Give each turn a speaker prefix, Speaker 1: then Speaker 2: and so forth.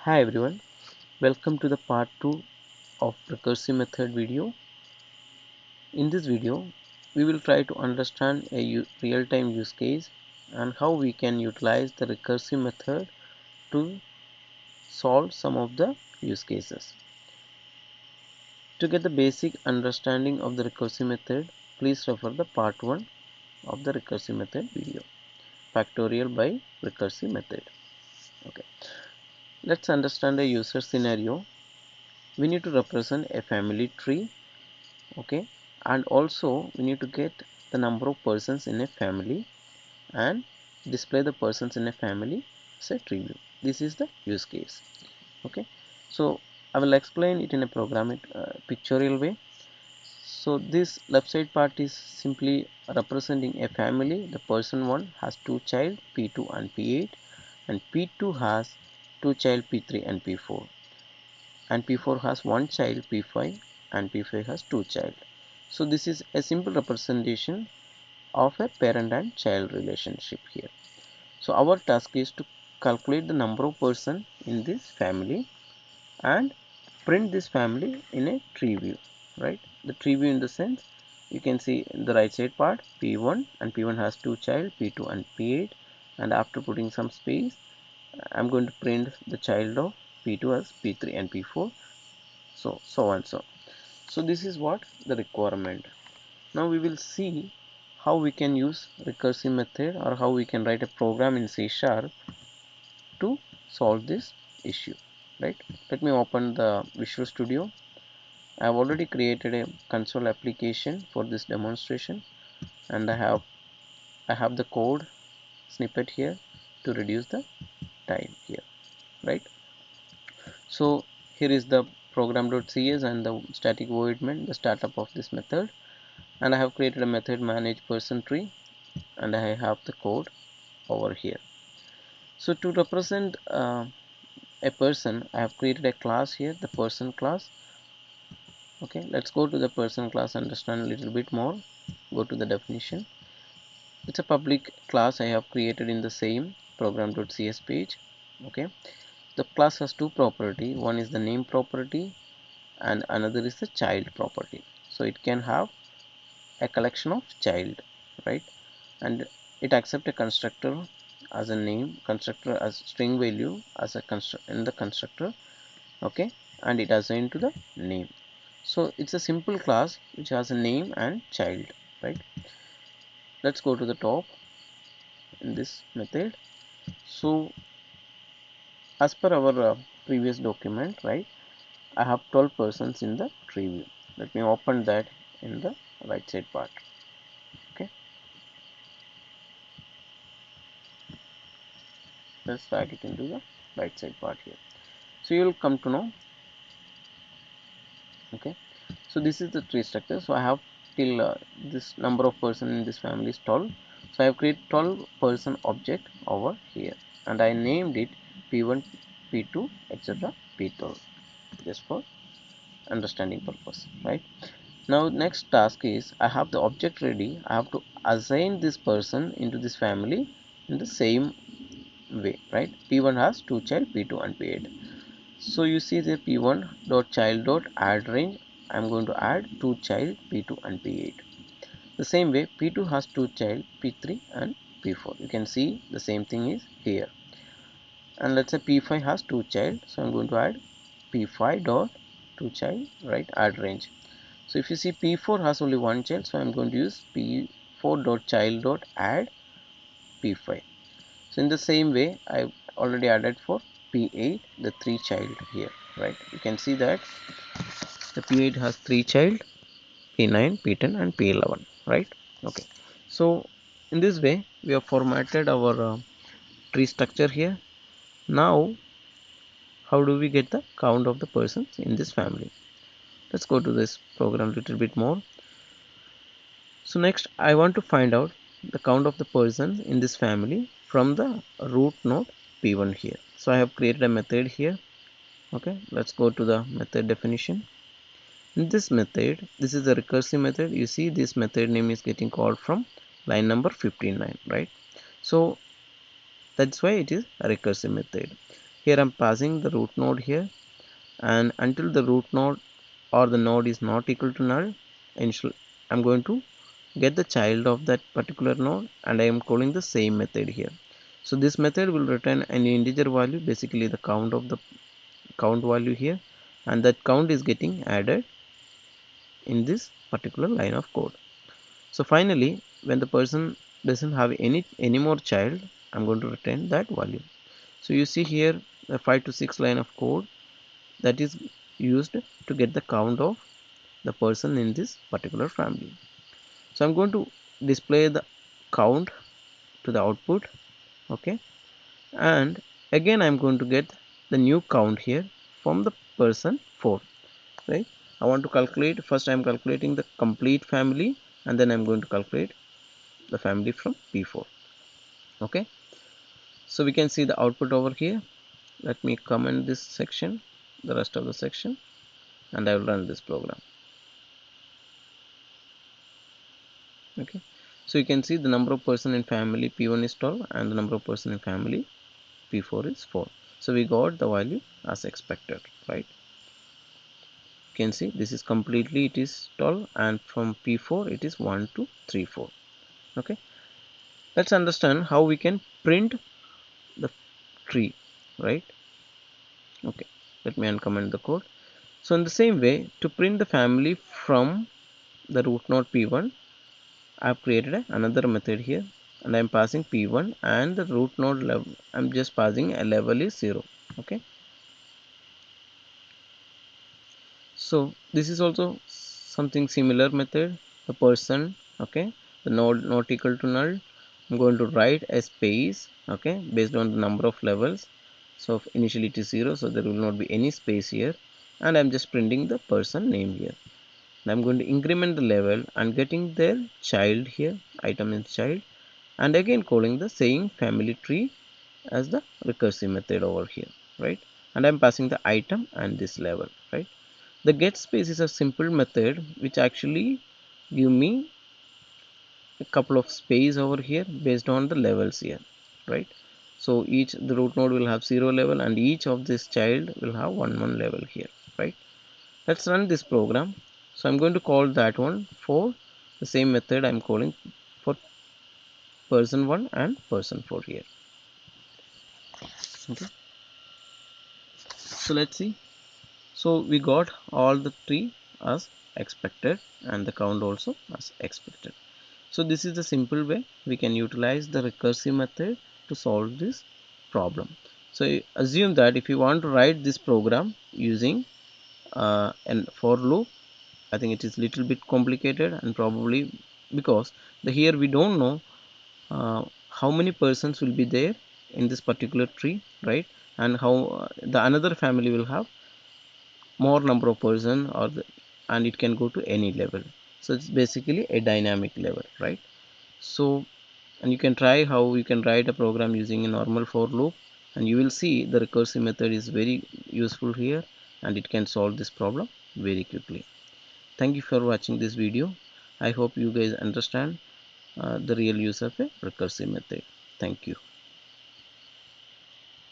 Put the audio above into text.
Speaker 1: Hi everyone, welcome to the part 2 of recursive method video. In this video, we will try to understand a real-time use case and how we can utilize the recursive method to solve some of the use cases. To get the basic understanding of the recursive method, please refer the part 1 of the recursive method video, factorial by recursive method. Okay, let's understand a user scenario. We need to represent a family tree. Okay, and also we need to get the number of persons in a family and display the persons in a family as a tree view. This is the use case. Okay, so I will explain it in a pictorial way. So this left side part is simply representing a family. The person 1 has two child P2 and P8, and P2 has two child P3 and P4, and P4 has one child P5, and P5 has two child. So this is a simple representation of a parent and child relationship here. So our task is to calculate the number of person in this family and print this family in a tree view, right? The tree view in the sense you can see in the right side part P1, and P1 has two child P2 and P8, and after putting some space I'm going to print the child of P2 as P3 and P4, so and so. So this is what the requirement. Now we will see how we can use recursive method or how we can write a program in C# to solve this issue, right? Let me open the Visual Studio. I have already created a console application for this demonstration, and I have the code snippet here to reduce the time here, right? So here is the program.cs and the static void main, the startup of this method, and I have created a method manage person tree, and I have the code over here. So to represent a person, I have created a class here, the person class. Okay, let's go to the person class, understand a little bit more. Go to the definition. It's a public class I have created in the same program.cs page. Okay, the class has two property. One is the name property and another is the child property. So it can have a collection of child, right? And it accepts a constructor as a name, constructor as string value as a in the constructor. Okay, and it assigned to the name. So it's a simple class which has a name and child, right? Let's go to the top in this method. So as per our previous document, right, I have 12 persons in the tree view. Let me open that in the right side part. Okay, let's drag it into the right side part here. So you will come to know. Okay, so this is the tree structure. So I have till this number of person in this family is 12. So I have created 12 person object over here, and I named it p1, p2, etc, p12, just for understanding purpose, right? Now next task is I have the object ready. I have to assign this person into this family in the same way, right? P1 has two child P2 and P8. So you see the P1 dot child dot add range. I'm going to add two child P2 and P8. The same way P2 has two child P3 and P4. You can see the same thing is here. And let's say P5 has two child, so I'm going to add P5 dot two child, right? Add range. So if you see P4 has only one child, so I'm going to use P4 dot child dot add P5. So in the same way I already added for P8 the three child here, right? You can see that the P8 has three child, P9, P10 and P11, right? Okay, so in this way we have formatted our tree structure here. Now how do we get the count of the persons in this family? Let's go to this program a little bit more. So next I want to find out the count of the persons in this family from the root node P1 here. So I have created a method here. Okay, let's go to the method definition. In this method, this is a recursive method. You see this method name is getting called from line number 59, right? So that's why it is a recursive method. Here I'm passing the root node here, and until the root node or the node is not equal to null, I'm going to get the child of that particular node, and I am calling the same method here. So this method will return an integer value, basically the count of the count value here, and that count is getting added in this particular line of code. So finally, when the person doesn't have any more child, I'm going to return that value. So you see here the 5 to 6 line of code that is used to get the count of the person in this particular family. So I'm going to display the count to the output. Okay, and again I'm going to get the new count here from the person 4, right? I want to calculate, first I'm calculating the complete family, and then I'm going to calculate the family from P4. Okay, so we can see the output over here. Let me comment this section, the rest of the section, and I will run this program. Okay, so you can see the number of person in family P1 is 12 and the number of person in family P4 is 4. So we got the value as expected, right? You can see this is completely, it is 12, and from P4 it is 1 2 3 4. Okay, let's understand how we can print the tree, right? Okay, let me uncomment the code. So in the same way, to print the family from the root node P1, I have created another method here, and I am passing P1 and the root node level. I am just passing a level is 0. Okay, so this is also something similar method. The person, okay, the node not equal to null. I'm going to write a space, okay, based on the number of levels. So initially it is 0, so there will not be any space here, and I'm just printing the person name here. I'm going to increment the level and getting their child here, item is child, and again calling the same family tree as the recursive method over here, right? And I'm passing the item and this level, right? The get space is a simple method which actually give me a couple of space over here based on the levels here, right? So each the root node will have 0 level, and each of this child will have 1 level here, right? Let's run this program. So I'm going to call that one for the same method I'm calling for person 1 and person 4 here. Okay, so let's see. So we got all the tree as expected and the count also as expected. So this is the simple way we can utilize the recursive method to solve this problem. So assume that if you want to write this program using an for loop, I think it is little bit complicated, and probably because the here we don't know how many persons will be there in this particular tree, right? And how the another family will have more number of person, or and it can go to any level. So it's basically a dynamic level, right? So, and you can try how you can write a program using a normal for loop, and you will see the recursive method is very useful here, and it can solve this problem very quickly. Thank you for watching this video. I hope you guys understand the real use of a recursive method. Thank you.